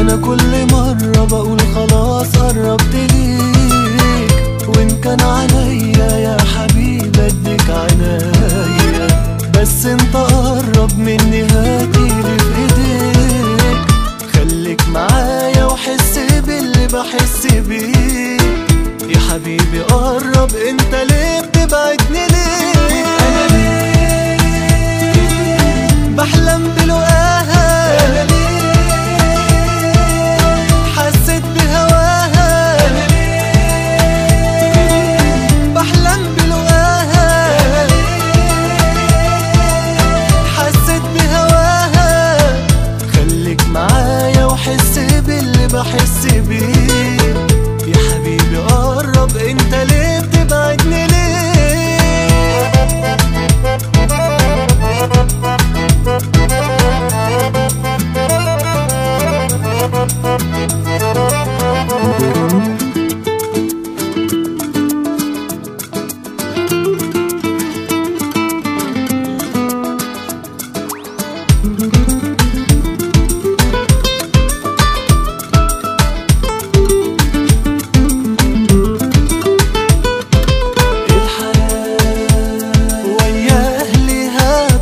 انا كل مرة بقول خلاص قربت ليك، وان كان عليا يا حبيبي اديك عنايا، بس انت قرب مني هاتيلي في ايديك، خليك معايا وحس باللي بحس بيه يا حبيبي قرب. انت ليه بتبعدني ليه؟ انا ليه بحلم بلقاها؟ انا ليه حسيت بهواها؟ انا ليه بحلم بلقاها؟ انا ليه حسيت بهواها؟ خليك معايا وحس باللي بحس بيه يا حبيبي قرب. انت ليه بتبعدني ليه؟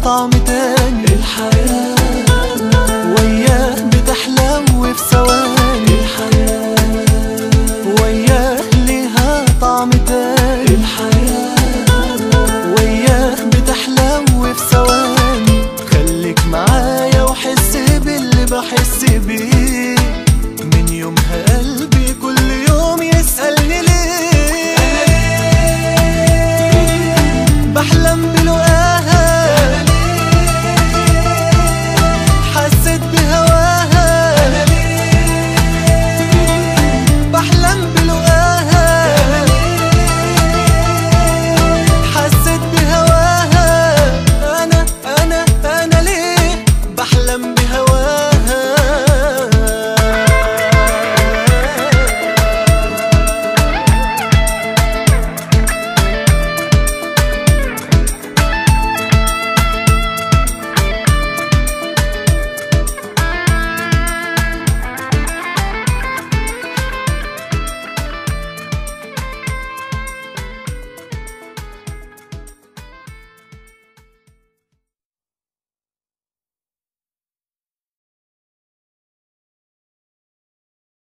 طعم تاني، الحياة وياه بتحلو في ثواني، الحياة وياه ليها طعم تاني، الحياة وياه بتحلو في ثواني، خليك معايا وحس باللي بحس بيه من يومها